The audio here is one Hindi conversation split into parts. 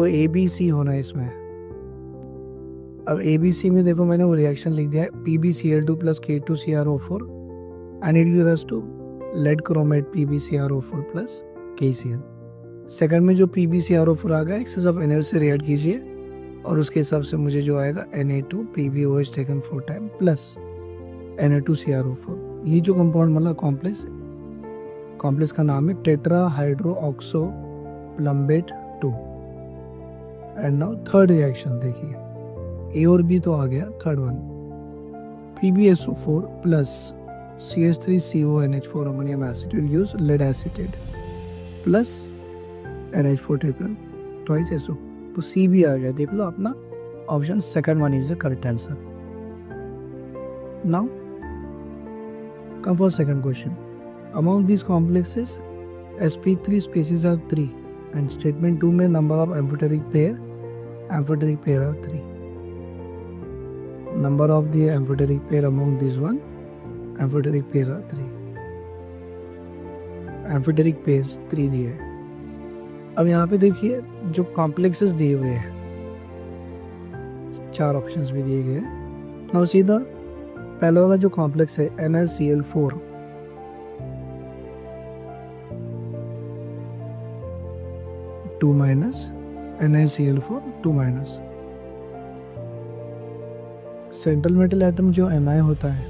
तो ए बी सी होना है इसमें। अब ए बी सी में देखो मैंने वो रिएक्शन लिख दिया है, PbCl2 plus K2CrO4 and it gives us two lead chromate PbCrO4 plus KCl। Second में जो PbCrO4 आ गया एक्सेस ऑफ एनर्जी से रिएक्ट कीजिए और उसके हिसाब से मुझे जो आएगा Na2 PbOH taken 4 time plus Na2CrO4। ये जो कंपाउंड मतलब कॉम्प्लेक्स का नाम है tetrahydroxo plumbate 2। And now third reaction देखिए, ए और बी तो आ गया, third one PbSO4 plus CH3CONH4 ammonium acid use lead acetate plus NH4 triple twice SO। तो सी भी आ गया, देख लो अपना option second one is the correct answer. Now come for second question. Among this complexes sp3 species are 3 and statement 2 में number of amphoteric pair are 3। number of the amphoteric pair among this one amphoteric pair are 3। amphoteric pairs 3 दिए हैं। अब यहाँ पे देखिए जो कॉम्प्लेक्सेस दिए हुए हैं, 4 ऑप्शंस भी दिए गए हैं। नाउ सीधा पहला वाला जो कॉम्प्लेक्स है NaCl4 2 minus NaCl4 2 minus. Central metal atom जो Na होता है,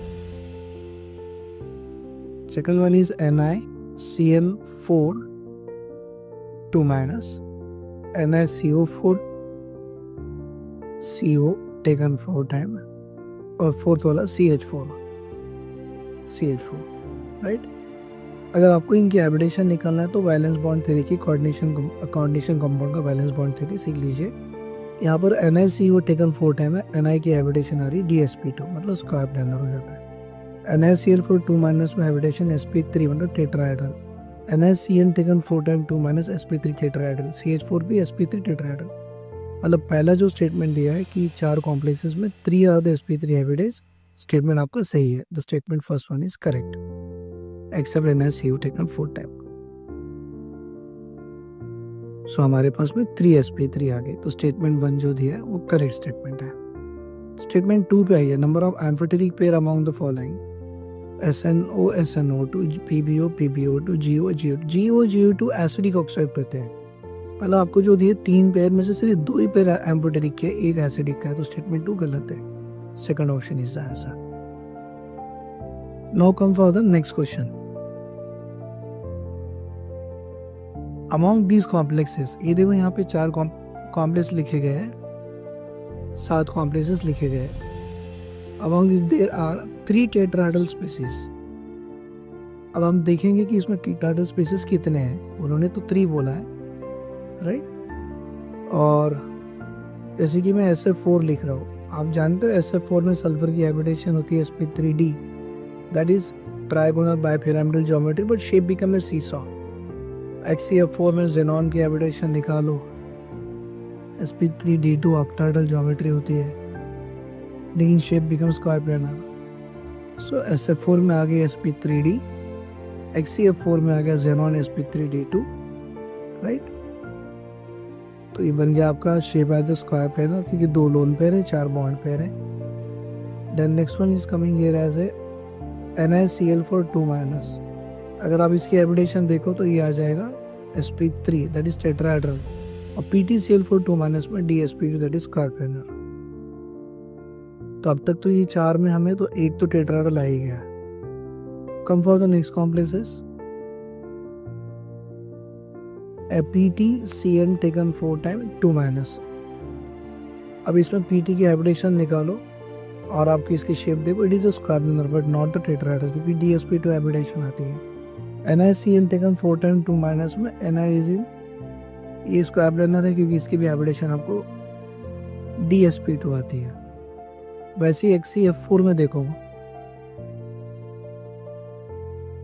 second one is NaCl4 2 minus NaCO4 CO taken 4 time और फोर्थ वाला CH4 राइट। अगर आपको इनकी एबिडेशन निकालना है तो वैलेंस बॉन्ड थ्योरी की कोऑर्डिनेशन कंपाउंड का वैलेंस बॉन्ड थ्योरी सीख लीजिए। यहाँ पर NaCO टेकन 4 टाइम है, Na की एबिडेशन आ रही DsP2 मतलब स्क्वायर प्लानर हो जाता है। NaCl4 2 माइनस में एबिडेशन sp3 मतलब tetrahedral. NaCl taken 4 time 2 minus sp3 tetrahedral, CH4 भी sp3 टेट्राहेड्रल। मतलब पहला जो स्टेटमेंट दिया है कि 4 कॉम्प्लेक्सेस में 3 आर द sp3 एबिडेस, स्टेटमेंट आपका सही है। The statement first one is correct except NaCO taken 4 time. So हमारे पास में 3 sp3 आ गए, तो स्टेटमेंट 1 जो दिया है वो करेक्ट स्टेटमेंट है। स्टेटमेंट 2 पे आइए, number of amphoteric pair among the following SNO SNO2 PbO PbO2 GO GO GO2 acidic oxide कहते हैं। पहले आपको जो दिए 3 पेयर में से सिर्फ 2 ही पेयर एम्फोटेरिक के, एक एसिडिक का है, तो स्टेटमेंट 2 गलत है। Second option is the answer. Now come for the next question. Among these complexes, ये देखो यहाँ पे 4 कॉम्प्लेक्स लिखे गए हैं, 7 कॉम्प्लेक्सेस लिखे गए हैं। Among there are 3 tetrahedral species. अब हम देखेंगे कि इसमें टेट्राहेड्रल स्पीसीज कितने हैं। उन्होंने तो 3 बोला है राइट। और जैसे कि मैं SF4 लिख रहा हूँ, आप जानते हो SF4 में सल्फर की एबिडेशन होती है sp3d, that is trigonal bipyramidal geometry but shape become a seesaw. HCF4 में जेनॉन की एबिडेशन निकालो, sp3d2 ऑक्टाहेड्रल ज्योमेट्री होती है लेकिन शेप बिकम स्क्वायर प्लानर। सो SF4 में आ गई sp3d, HCF4 में आ गया जेनॉन sp3d2 राइट। तो ये बन गया आपका shape as a square planar क्योंकि 2 लोन पेयर है, 4 बॉन्ड पेयर है। Then next one is coming here as a NaCl4 2 minus. अगर आप इसकी एबिडेशन देखो तो ये आ जाएगा sp3 दैट इज टेट्राहेड्रल और PtCl4 2 माइनस में DsP2 that is square planar. तो अब तक तो ये 4 में हमें तो एक तो टेट्राहेड्रल आ ही गया। Come for the next complexes PtCN taken 4 time 2 minus. अब इसमें Pt की एबिडेशन निकालो और आपकी इसकी शेप देखो, it is a square planner but not a tetrahedral क्योंकि DsP2 एबिडेशन आती है। NaCN टेकन 4 टाइम 2 माइनस में Na इज इन, ये स्क्वायर प्लानर है क्योंकि इसकी भी एबिडेशन आपको DsP2 आती है। वैसे ही HCF4 में देखो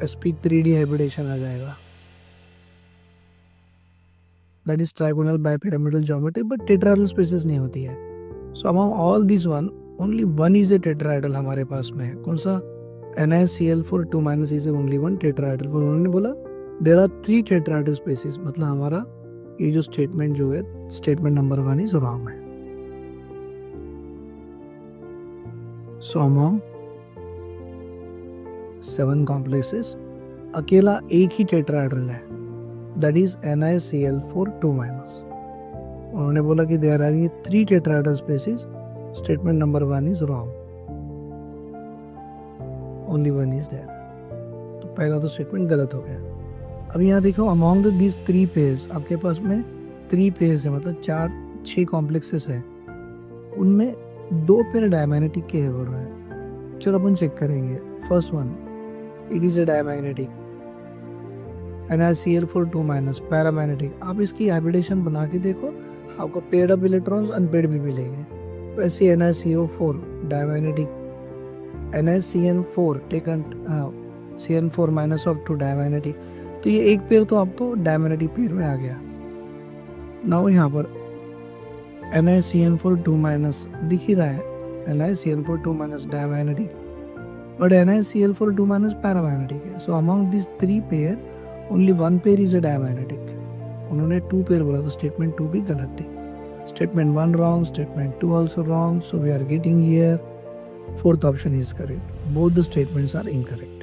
sp3d एबिडेशन आ जाएगा, that is trigonal bipyramidal geometry but tetrahedral species नहीं होती है। So among all this one only 1 इज ए टेट्राहेड्रल हमारे पास में है। कौन सा? NaCl4 2 minus is only 1 tetrahedral. उन्होंने बोला देयर आर 3 टेट्राहेड्रल स्पीसीज, मतलब हमारा ये जो स्टेटमेंट जो है स्टेटमेंट नंबर 1 इज रॉन्ग है। सो अमॉन्ग 7 कॉम्प्लेक्सेस अकेला एक ही टेट्राहेड्रल है, दैट इज NaCl4 2-। उन्होंने बोला कि there are 3 tetrahedral species, statement number 1 is wrong, only 1 is there. तो पहला तो स्टेटमेंट गलत हो गया। अब यहाँ देखो अमॉन्ग दिस 3 पेयर्स, आपके पास में 3 पेयर्स है, मतलब 6 कॉम्प्लेक्सेस है, उनमें 2 पेयर डायमैग्नेटिक के हो रहा है। चलो अपन चेक करेंगे। First one it is a diamagnetic, NaCl4 2- paramagnetic. आप इसकी हाइब्रिडेशन बना के देखो, आपको पेयर्ड अप इलेक्ट्रॉन्स अनपेयर्ड भी मिलेंगे। वैसे NaCO4 diamagnetic, NaCN4 taken CN4- of 2 diamagnetic, तो ये एक पेयर तो आपको डायमैग्नेटिक पेयर में आ गया। नाउ यहाँ पर NaCN4 2- दिख ही रहा है, NaCN4 2- diamagnetic, but NaCl4 2- paramagnetic है। So among this 3 pair only 1 pair is a diamagnetic. उन्होंने 2 पेयर बोला, तो स्टेटमेंट 2 भी गलत थी। Statement 1 wrong, statement 2 also wrong, so we are getting here 4th option is correct, both the statements are incorrect.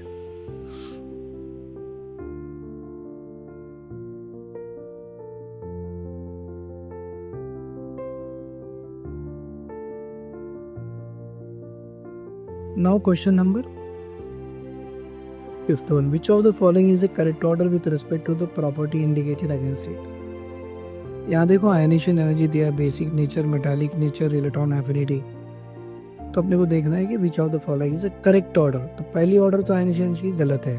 Now question number 5th one, which of the following is the correct order with respect to the property indicated against it? यहाँ देखो आयनेशन एनर्जी दिया है, basic nature, metallic nature, electron affinity. तो अपने को देखना है कि which of the following is a correct order. तो पहली ऑर्डर तो आयनेशन एनर्जी गलत है।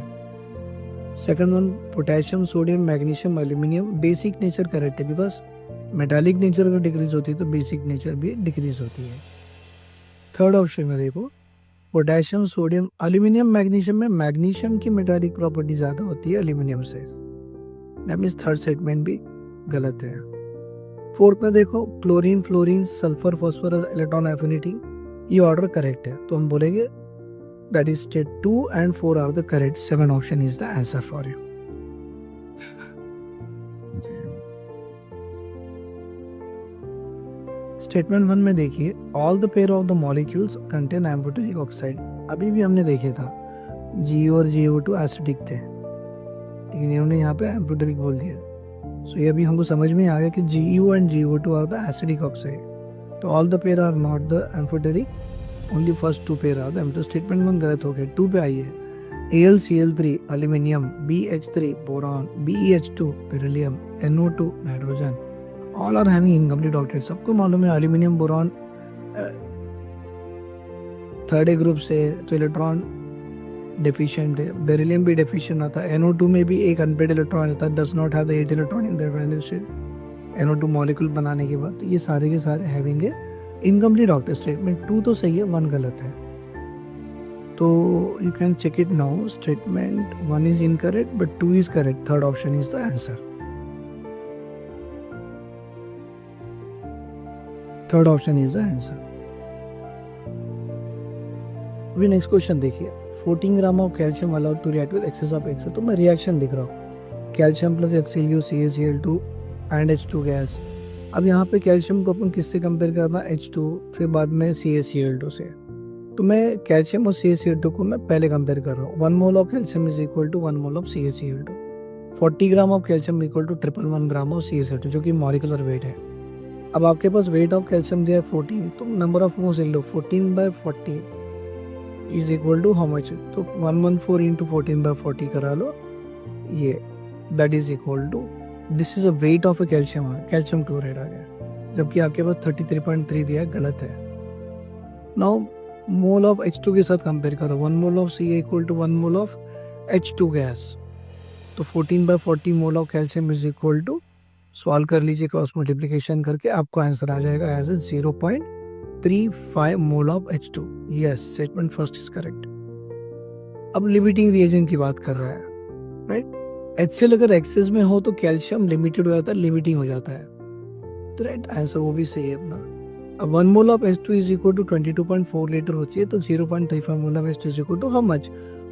Second one potassium, sodium, magnesium, aluminium, basic nature correct है, बिकॉज मेटालिक नेचर अगर डिक्रीज होती है तो बेसिक नेचर भी डिक्रीज होती है। थर्ड ऑप्शन में देखो पोटेशियम, सोडियम, एल्यूमिनियम, मैग्नीशियम में मैग्नीशियम की मेटालिक प्रॉपर्टी ज़्यादा होती है एल्यूमिनियम से, दैट मीन्स थर्ड स्टेटमेंट भी गलत है। फोर्थ में देखो chlorine, fluorine, sulphur, phosphorus, electron affinity, ये ऑर्डर करेक्ट है, तो हम बोलेंगे that is state 2 and 4 are the correct. 7 option is the answer for you. Statement 1 में देखिए all the pair of the molecules contain amphoteric oxide. अभी भी हमने देखे था G और GO2 एसिडिक थे, लेकिन इन्होंने यहाँ पे एम्फोटेरिक बोल दिया। सो ये अभी हमको समझ में आ गया कि GeO and GO2 are the acidic oxide. तो all the pair are not the amphoteric, only first 2 pair are the. तो स्टेटमेंट 1 गलत हो गया। 2 पे आइए, AlCl3 aluminium, BH3 boron, BeH2 beryllium, NO2 nitrogen, all are having incomplete octet. सबको मालूम है aluminium boron third A group से, तो इलेक्ट्रॉन डेफिशिएंट है। बेरिलियम भी डेफिशिएंट आता है। NO2 में भी एक अनपेड इलेक्ट्रॉन आता है, does not have the 8 electron in their value shape NO2 molecule बनाने के बाद। तो ये सारे के सारे हैविंग इनकम्प्लीट ऑक्टेट। स्टेटमेंट 2 तो सही है, 1 गलत है। तो you can check it now, statement 1 is incorrect but 2 is correct. Third option is the answer. Third option is the answer. अभी नेक्स्ट क्वेश्चन देखिए, 14 gram of calcium allowed to react with excess of excel. तो मैं रिएक्शन लिख रहा हूँ, calcium plus HCl, CaCl2 and H2 gas. अब यहाँ पे कैल्शियम को अपन किससे कंपेयर करना, H2, फिर बाद में CaCl2 से। तो मैं कैल्शियम और CaCl2 को मैं पहले कंपेयर कर रहा हूँ। 1 mole of calcium is equal to 1 mole of CaCl2। 40 gram of calcium equal to 111 gram of CaCl2, जो कि मॉलिकुलर वेट है। अब आपके पास वेट ऑफ कैल्शियम दिया है 14, तो नंबर ऑफ मोल्स ले लो, 14/40 is equal to how much, तो 114 इंटू 14/40 करा लो, ये that is equal to, this is a weight of a calcium chloride आ गया, जबकि आपके पास 33.3 दिया, गलत है। नाउ मोल ऑफ H2 के साथ कंपेयर करो, 1 mole of Ca equal to 1 mole of H2 gas, तो 14/40 mole of calcium is equal to, solve कर लीजिए क्रॉस मल्टीप्लिकेशन करके, आपको आंसर आ जाएगा as a 0.35 mole of H2। Yes, statement first is correct. अब लिमिटिंग रिएजेंट की बात कर रहा है, राइट। HCl अगर एक्सेस में हो तो कैल्शियम लिमिटेड हो जाता है, लिमिटिंग हो जाता है, तो राइट आंसर वो भी सही है अपना। अब 1 mole of H2 is equal to 22.4 litre होती है, तो 0.35 mole of H2 is equal to how much,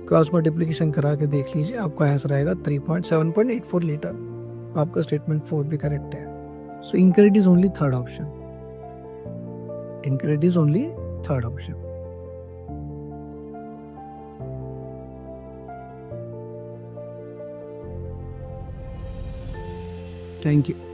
cross multiplication करा के देख लीजिए, आपका आंसर आएगा 7.84 लीटर। आपका स्टेटमेंट 4 भी करेक्ट है। So incorrect is only third option. Incorrect is only third option. Thank you.